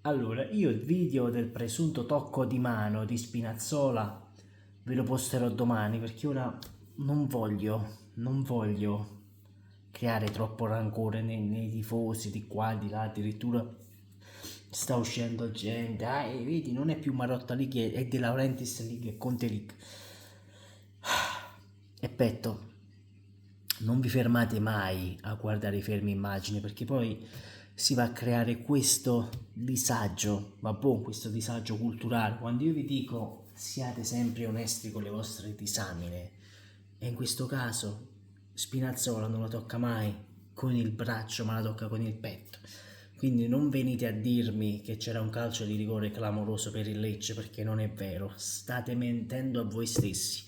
Allora, io il video del presunto tocco di mano di Spinazzola ve lo posterò domani perché ora non voglio creare troppo rancore nei tifosi di qua, di là, addirittura sta uscendo gente, vedi, non è più Marotta League, è De Laurentiis League, è Conte League. E petto, non vi fermate mai a guardare i fermi immagini perché poi si va a creare questo disagio, questo disagio culturale. Quando io vi dico siate sempre onesti con le vostre disamine, e in questo caso Spinazzola non la tocca mai con il braccio ma la tocca con il petto. Quindi non venite a dirmi che c'era un calcio di rigore clamoroso per il Lecce perché non è vero, state mentendo a voi stessi.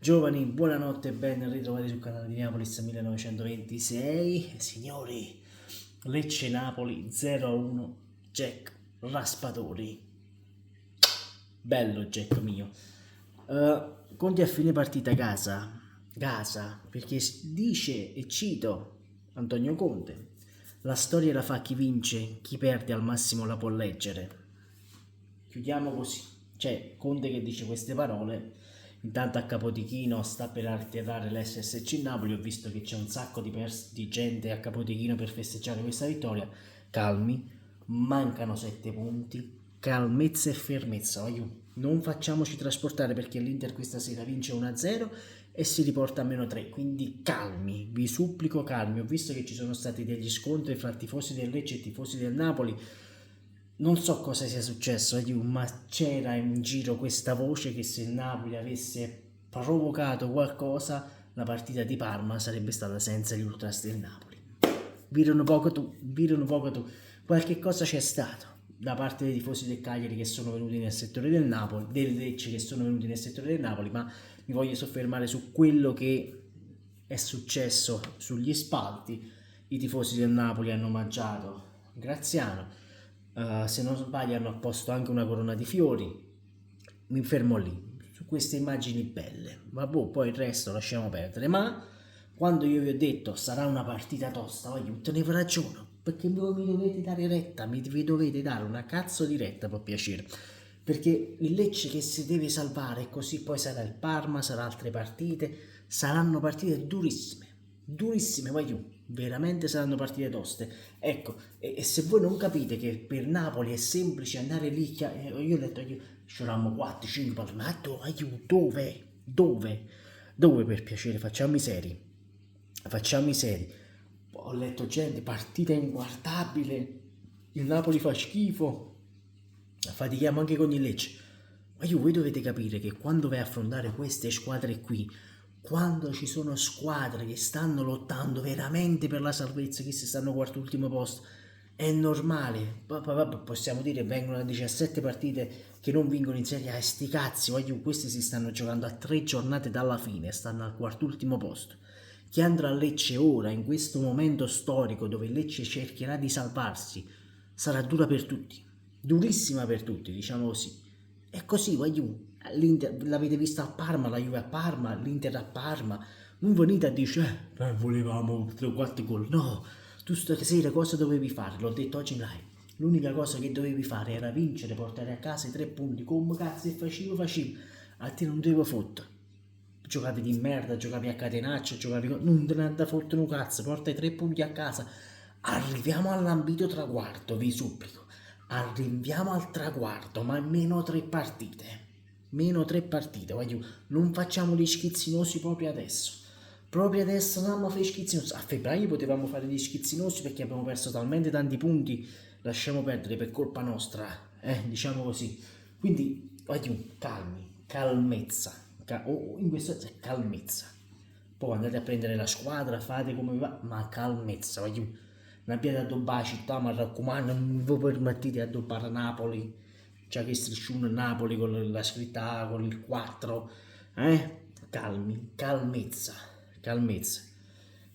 Giovani, buonanotte e ben ritrovati sul canale di Neapolis 1926. Signori, Lecce-Napoli 0-1, Jack Raspadori. Bello Jack mio. Conti a fine partita Gaza, perché dice, e cito Antonio Conte, la storia la fa chi vince, chi perde al massimo la può leggere. Chiudiamo così. C'è Conte che dice queste parole. Intanto a Capodichino sta per atterrare l'SSC Napoli. Ho visto che c'è un sacco di gente a Capodichino per festeggiare questa vittoria. Calmi, mancano 7 punti. Calmezza e fermezza. Non facciamoci trasportare perché l'Inter questa sera vince 1-0 e si riporta a -3. Quindi calmi, vi supplico calmi. Ho visto che ci sono stati degli scontri fra tifosi del Lecce e tifosi del Napoli. Non so cosa sia successo, ma c'era in giro questa voce che se il Napoli avesse provocato qualcosa, la partita di Parma sarebbe stata senza gli ultras del Napoli. Virano poco tu, qualche cosa c'è stato da parte dei tifosi del Cagliari che sono venuti nel settore del Napoli, dei Lecce che sono venuti nel settore del Napoli, ma mi voglio soffermare su quello che è successo sugli spalti. I tifosi del Napoli hanno mangiato Graziano. Se non sbaglio hanno apposto anche una corona di fiori. Mi fermo lì su queste immagini belle, poi il resto lasciamo perdere. Ma quando io vi ho detto sarà una partita tosta, tenevo ragione, perché mi dovete dare retta, mi dovete dare una cazzo di retta per piacere, perché il Lecce che si deve salvare, così poi sarà il Parma, sarà altre partite, saranno partite durissime, veramente saranno partite toste. Ecco, e se voi non capite che per Napoli è semplice andare lì, io ho detto, c'eravamo 4-5 partite, ma dove per piacere, facciamo i seri. Ho letto gente, partita inguardabile, il Napoli fa schifo, fatichiamo anche con il Lecce. Voi dovete capire che quando vai a affrontare queste squadre qui, quando ci sono squadre che stanno lottando veramente per la salvezza, che si stanno quarto ultimo posto, è normale. Possiamo dire vengono da 17 partite che non vincono in Serie A, e sti cazzi, questi si stanno giocando a 3 giornate dalla fine, stanno al quarto ultimo posto. Chi andrà a Lecce ora, in questo momento storico dove il Lecce cercherà di salvarsi, sarà dura per tutti, durissima per tutti, diciamo così. È così, l'Inter l'avete vista a Parma, la Juve a Parma, l'Inter a Parma. Non venite a dire, volevamo 3-4 gol. No, tu stasera cosa dovevi fare? L'ho detto oggi in live. L'unica cosa che dovevi fare era vincere, portare a casa i 3 punti. Come cazzo facevo. A te non devo fottere. Giocavi di merda, giocavi a catenaccio, non te ne andava forte un cazzo, porta i 3 punti a casa. Arriviamo all'ambito traguardo, vi supplico. Arriviamo al traguardo, ma meno 3 partite. Non facciamo gli schizzinosi proprio adesso. Proprio adesso andiamo a fare schizzinosi. A febbraio potevamo fare gli schizzinosi perché abbiamo perso talmente tanti punti, lasciamo perdere per colpa nostra, diciamo così. Quindi, calmezza. In questo senso calmezza. Poi andate a prendere la squadra, fate come va, ma calmezza, non abbiate addobbare la città, ma raccomando, non vi permettete di addobbare Napoli, già che strisciuno Napoli con la scritta con il 4, calmezza.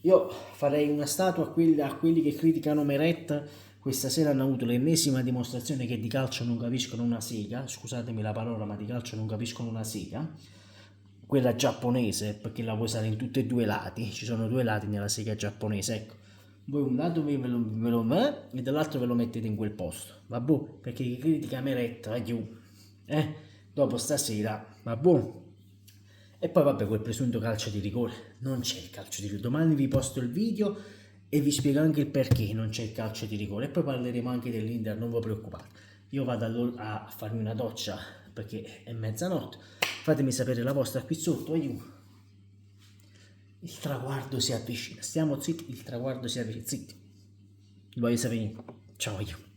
Io farei una statua a quelli che criticano Meret. Questa sera hanno avuto l'ennesima dimostrazione che di calcio non capiscono una sega, scusatemi la parola, ma di calcio non capiscono una sega. Quella giapponese, perché la puoi usare in tutti e due i lati, ci sono 2 lati nella sega giapponese, ecco. voi un lato e dall'altro ve lo mettete in quel posto, vabbè, perché chi critica Meret va giù, dopo stasera, vabbè. E poi vabbè, quel presunto calcio di rigore, non c'è il calcio di rigore, domani vi posto il video e vi spiego anche il perché non c'è il calcio di rigore, e poi parleremo anche dell'Inter, non vi preoccupate. Io vado a farmi una doccia perché è mezzanotte, fatemi sapere la vostra qui sotto, aiuto. Il traguardo si avvicina, stiamo zitti, il traguardo si avvicina, zitti, voglio sapere, ciao io.